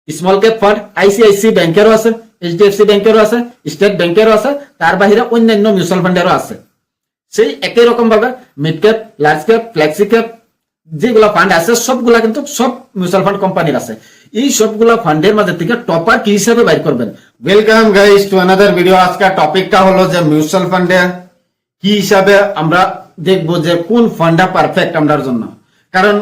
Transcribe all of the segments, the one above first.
Small cap fund ICICI ব্যাংকেরও আছে, HDFC ব্যাংকেরও আছে, state ব্যাংকেরও আছে, তার বাহিরে অন্যান্য মিউচুয়াল ফান্ডেরও আছে। সেই একই রকম ভাবে mid cap, large cap, flexi cap যেগুলো ফান্ড আছে সবগুলা কিন্তু সব মিউচুয়াল ফান্ড কোম্পানির আছে। এই সবগুলা ফান্ডের মাঝে থেকে টপার কি হিসাবে বাইর করবেন। Welcome guys to another video. আজকের টপিকটা হলো যে মিউচুয়াল ফান্ডে কি হিসাবে আমরা দেখবো যে কোন ফান্ডটা পারফেক্ট আমরার জন্য। কারণ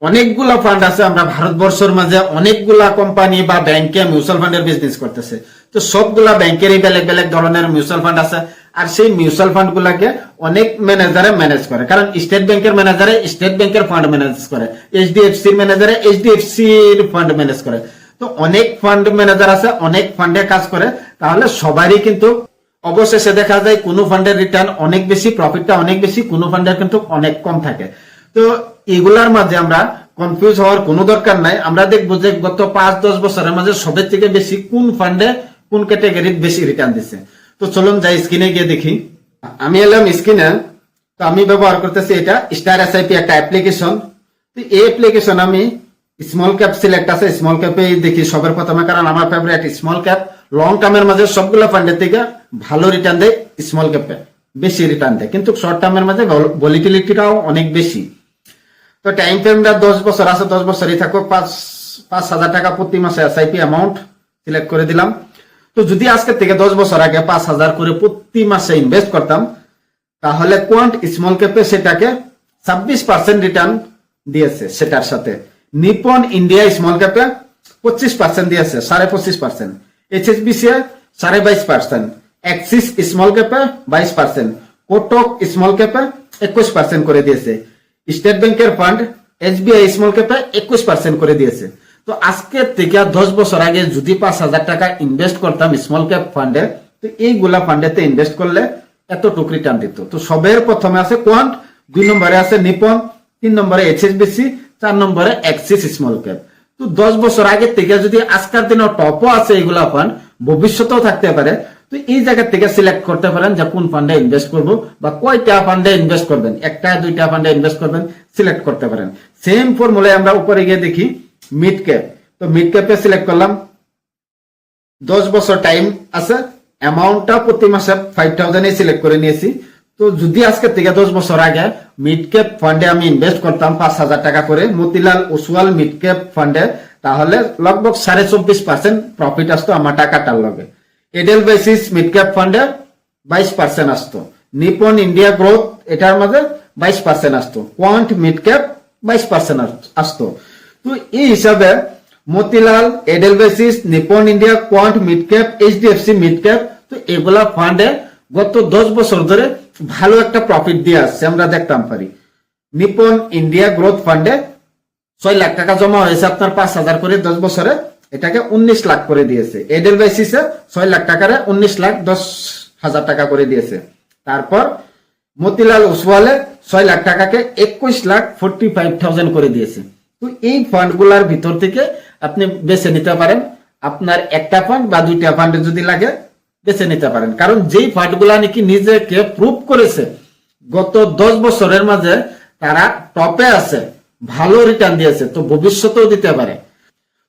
অনেকগুলা ফান্ড আছে, আমরা ভারতবর্ষের মাঝে অনেকগুলা কোম্পানি বা ব্যাংকে মিউচুয়াল ফান্ডের বিজনেস করতেছে। তো সবগুলা ব্যাংকেরই বেলেগ বেলেগ ধরনের মিউচুয়াল ফান্ড আছে, আর সেই মিউচুয়াল ফান্ড গুলাকে অনেক ম্যানেজারে ম্যানেজ করে। কারণ স্টেট ব্যাংকের ম্যানেজারে স্টেট ব্যাংকের ফান্ড ম্যানেজ করে, এইচডিএফসির ম্যানেজারে এইচডিএফসির ফান্ড ম্যানেজ করে। তো অনেক ফান্ড ম্যানেজার আছে, অনেক ফান্ডে কাজ করে। তাহলে সবারই কিন্তু অবশেষে দেখা যায় কোনো ফান্ডের রিটার্ন অনেক বেশি, প্রফিটটা অনেক বেশি, কোনো ফান্ডের কিন্তু অনেক কম থাকে। তো এগুলার মাঝে আমরা কনফিউজ হওয়ার কোনো দরকার নাই। আমরা দেখবো যে গত 5-10 বছরের মাঝে সবের থেকে বেশি কোন ফান্ডে কোন ক্যাটাগরির বেশি রিটার্ন দিচ্ছে। তো চলুন যাই স্ক্রিনে গিয়ে দেখি। আমি এলাম স্ক্রিনে, তো আমি ব্যবহার করতেছি এটা স্টার এসআইপি একটা অ্যাপ্লিকেশন। তো এই অ্যাপ্লিকেশন আমি স্মল ক্যাপ সিলেক্ট আছে, স্মল ক্যাপে দেখি সবার প্রথমে, কারণ আমার ফেভারিট স্মল ক্যাপ। লং টার্মের মাঝে সবগুলো ফান্ডের থেকে ভালো রিটার্ন দেয় স্মল ক্যাপে, বেশি রিটার্ন দেয়, কিন্তু শর্ট টার্মের মাঝে ভলিটিলিটিটাও অনেক বেশি। তো টাইম ফ্রেমটা 10 বছর আছে, 10 বছরই থাকুক। 5,000 টাকা প্রতি মাসে এসআইপি অ্যামাউন্ট সিলেক্ট করে দিলাম। তো যদি আজকে থেকে 10 বছর আগে 5,000 করে প্রতি মাসে ইনভেস্ট করতাম, তাহলে কোয়ান্ট স্মল ক্যাপে সেটাকে 26% রিটার্ন দিয়েছে। সেটার সাথে নিপন ইন্ডিয়া স্মল ক্যাপে 25% দিয়েছে, 25.5%। এইচএসবিসি 22.5%, অ্যাক্সিস স্মল ক্যাপে 22%, কোটক স্মল ক্যাপে 21% করে দিয়েছে। স্টেট ব্যাংকের ফান্ড এসবিআই স্মল ক্যাপে 21% করে দিয়েছে। তো আজকে থেকে 10 বছর আগে যদি 5,000 টাকা ইনভেস্ট করতাম স্মল ক্যাপ ফান্ডে, তো এইগুলা ফান্ডেতে ইনভেস্ট করলে এতটুকু রিটার্ন দিত। তো সবের প্রথমে আছে কোয়ান্ট, 2 নম্বরে আছে নিপন, 3 নম্বরে এইচএসবিসি, 4 নম্বরে অ্যাক্সিস স্মল ক্যাপ। তো 10 বছর আগে থেকে যদি আজকের দিনে টপও আছে এগুলা ফান্ড, ভবিষ্যতেও থাকতে পারে। তো এই জায়গা থেকে সিলেক্ট করতে পারেন যে কোন ফান্ডে ইনভেস্ট করবো বা কয়টা ফান্ডে ইনভেস্ট করবেন, 1-2টা ফান্ডে ইনভেস্ট করবেন, সিলেক্ট করতে পারেন। সেম ফর্মুলায় আমরা উপরে গিয়ে দেখি মিড ক্যাপ। তো মিড ক্যাপে সিলেক্ট করলাম, 10 বছর টাইম আছে, অ্যামাউন্টটা প্রতি মাসে 5,000 সিলেক্ট করে নিয়েছি। তো যদি আজকে থেকে 10 বছর আগে মিড ক্যাপ ফান্ডে আমি ইনভেস্ট করতাম 5,000 টাকা করে মতিলাল ওসওয়াল মিড ক্যাপ ফান্ডে, তাহলে লগভগ 24.5% প্রফিট আসতো আমার টাকাটার লগে। এডেলবেসিস মিড ক্যাপ ফান্ডে 22% আসতো, নিপন ইন্ডিয়া গ্রোথ এটার মাঝে 22% আসতো, কোয়ান্ট মিড ক্যাপ 22% আসতো। তো এই হিসাবে Motilal, Edelweiss, Nippon India, Quant mid cap, HDFC mid cap, তো এগুলা ফান্ডে গত 10 বছর ধরে ভালো একটা প্রফিট দিয়ে আসছে, আমরা দেখতাম পারি। নিপন ইন্ডিয়া গ্রোথ ফান্ডে 6 লাখ টাকা জমা হয়েছে আপনার 5,000 করে 10 বছরে, এটাকে 19 লাখ করে দিয়েছে। এডেলবেসিসে 6 লাখ টাকারে 19,10,000 টাকা করে দিয়েছে। তারপর মতিলাল ওসওয়ালে 6 লাখ টাকাকে 21,45,000 করে দিয়েছে। তো এই ফান্ডগুলার ভিতর থেকে আপনি বেছে নিতে পারেন, আপনার একটা ফান্ড বা 2টা ফান্ড যদি লাগে বেছে নিতে পারেন। কারণ যেই ফান্ডগুলা নাকি নিজেকে প্রুভ করেছে গত 10 বছরের মাঝে তারা টপে আছে, ভালো রিটার্ন দিয়েছে, তো ভবিষ্যতেও দিতে পারে।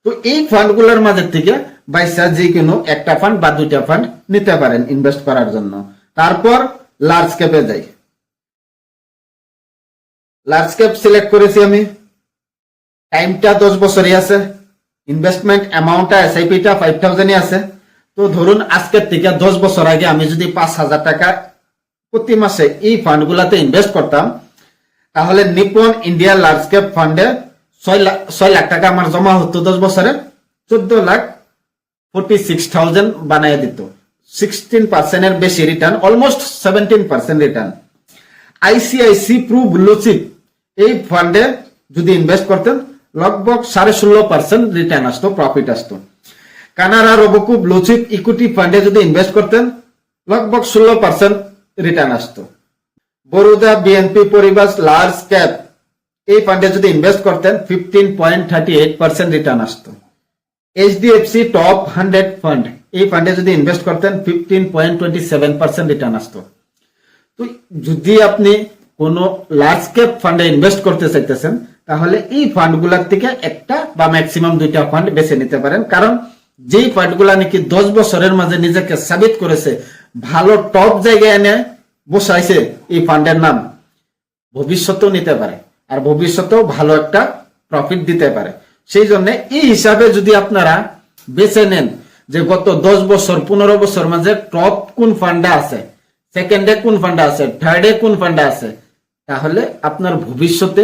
তো এই ফান্ডগুলোর মাঝে থেকে বাইসা যে কোনো একটা ফান্ড বা 2টা ফান্ড নিতে পারেন ইনভেস্ট করার জন্য। তারপর লার্জ ক্যাপে যাই। লার্জ ক্যাপ সিলেক্ট করেছি আমি, টাইমটা 10 বছরই আছে, ইনভেস্টমেন্ট অ্যামাউন্টটা এসআইপিটা 5,000 আছে। তো ধরুন আজকের থেকে 10 বছর আগে আমি যদি 5,000 টাকা প্রতি মাসে এই ফান্ডগুলাতে ইনভেস্ট করতাম, তাহলে নিপন ইন্ডিয়া লার্জ ক্যাপ ফান্ডে 6 লাখ টাকা আমার জমা হতো 10 বছরে, 14,46,000 বানিয়ে দিত, 16% এর বেশি return, almost 17% return. ICICI Pru blue chip এই ফান্ডে যদি ইনভেস্ট করতেন লগভগ 16.5% রিটার্ন আসতো, প্রফিট আসতো। কানাড়া রোবোকো ব্লু চিপ ইকুইটি ফান্ডে যদি ইনভেস্ট করতেন লগভগ 16% রিটার্ন আসতো। বরোদা বিএনপি পরিবাস লার্জ ক্যাপ এই ফান্ডে যদি ইনভেস্ট করতেন 15.38% রিটার্ন আসতো। এইচডিএফসি টপ 100 ফান্ড এই ফান্ডে যদি ইনভেস্ট করতেন 15.27% রিটার্ন আসতো। তো যদি আপনি কোনো লার্জ ক্যাপ ফান্ডে ইনভেস্ট করতে চাইতেছেন, তাহলে এই ফান্ডগুলোর থেকে একটা বা ম্যাক্সিমাম দুইটা ফান্ড বেছে নিতে পারেন। কারণ যেই ফান্ডগুলা নাকি 10 বছরের মাঝে নিজেকে সাবিত করেছে, ভালো টপ জায়গায় এনে বসাইছে, এই ফান্ডের নাম ভবিষ্যতেও নিতে পারে আর ভবিষ্যতেও ভালো একটা প্রফিট দিতে পারে। সেই জন্য এই হিসাবে যদি আপনারা বেছে নেন যে গত 10 বছর 15 বছর মাঝে টপ কোন ফান্ডে আছে, সেকেন্ডে কোন ফান্ডে আছে, থার্ডে কোন ফান্ডে আছে, তাহলে আপনার ভবিষ্যতে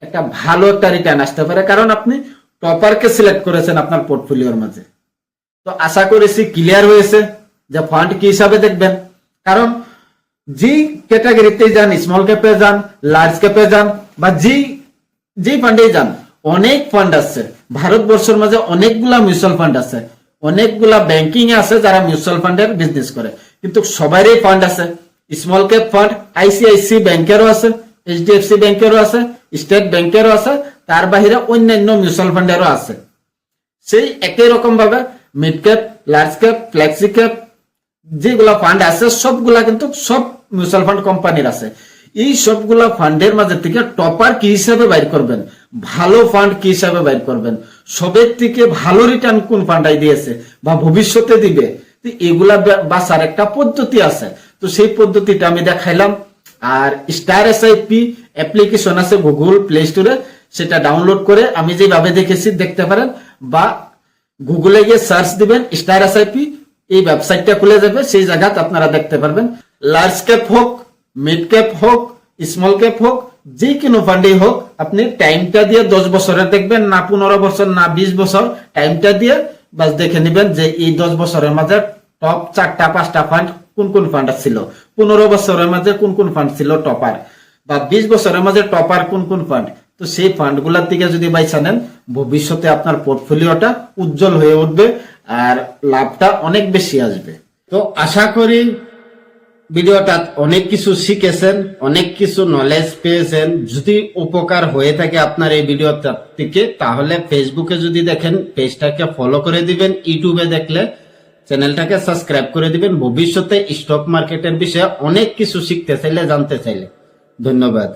একটা ভালো একটা রিটার্ন আসতে পারে। কারণ আপনি টপারকে সিলেক্ট করেছেন আপনার পোর্টফোলিওর মাঝে। তো আশা করেছি ক্লিয়ার হয়েছে যে ফান্ড কি হিসাবে দেখবেন। কারণ যে ক্যাটাগরিতে যান, স্মল ক্যাপে যান, লার্জ ক্যাপে যান বা যে ফান্ডে যান, অনেক ফান্ড আছে ভারতবর্ষের মাঝে, অনেকগুলা মিউচুয়াল ফান্ড আছে, অনেকগুলা ব্যাংকিং এ আছে যারা মিউচুয়াল ফান্ডের বিজনেস করে, কিন্তু সবারই ফান্ড আছে। স্মল ক্যাপ ফান্ড আইসিআইসি ব্যাংকেরও আছে, এইচডিএফসি ব্যাংকেরও আছে, স্টেট ব্যাংকেরও আছে, তার বাহিরে অন্যান্য মিউচুয়াল ফান্ডেরও আছে। সেই একই রকম ভাবে mid cap, large cap, flexi cap যেগুলা ফান্ড আছে সবগুলা কিন্তু সব মিউচুয়াল ফান্ড কোম্পানির আছে। এই সবগুলা ফান্ডের মাঝে থেকে টপার কি হিসাবে বাইর করবেন, ভালো ফান্ড কি হিসাবে বাইর করবেন, সবের থেকে ভালো রিটার্ন কোন ফান্ডাই দিয়েছে বা ভবিষ্যতে দিবে, এগুলা বাছার একটা পদ্ধতি আছে। তো সেই পদ্ধতিটা আমি দেখাইলাম। আর স্টার এসআইপি অ্যাপ্লিকেশন আছে গুগল প্লে স্টোরে, সেটা ডাউনলোড করে আমি যেভাবে দেখেছি দেখতে পারেন, বা গুগলে গিয়ে সার্চ দিবেন স্টার এসআইপি, এই ওয়েবসাইটটা খুলে যাবে, সেই জায়গাতে আপনারা দেখতে পারবেন। লার্জ ক্যাপ হোক, মিড ক্যাপ হোক, স্মল ক্যাপ হোক, যে কোনো ফান্ডেই হোক, আপনি টাইমটা দিয়ে 10 বছরের দেখবেন, না 15 বছর না 20 বছর, টাইমটা দিয়ে বাস দেখে নেবেন যে এই 10 বছরের মাঝে টপ 4টা 5টা ফান্ড কোন কোন ফান্ড ছিল, 15 বছরের মাঝে কোন কোন ফান্ড ছিল টপার, বা 20 বছরের মাঝে টপার কোন কোন ফান্ড। তো সেই ফান্ডগুলোর দিকে যদি বাইছা নেন, ভবিষ্যতে আপনার পোর্টফোলিওটা উজ্জ্বল হয়ে উঠবে আর লাভটা অনেক বেশি আসবে। তো আশা করি ভিডিওটা অনেক কিছু শিখেছেন, অনেক কিছু নলেজ পেয়েছেন। যদি উপকার হয়ে থাকে আপনার এই ভিডিওটা থেকে, তাহলে ফেসবুকে যদি দেখেন পেজটাকে ফলো করে দিবেন, ইউটিউবে দেখলে চ্যানেলটাকে সাবস্ক্রাইব করে দিবেন। ভবিষ্যতে স্টক মার্কেটের বিষয়ে অনেক কিছু শিখতে চাইলে, জানতে চাইলে। ধন্যবাদ।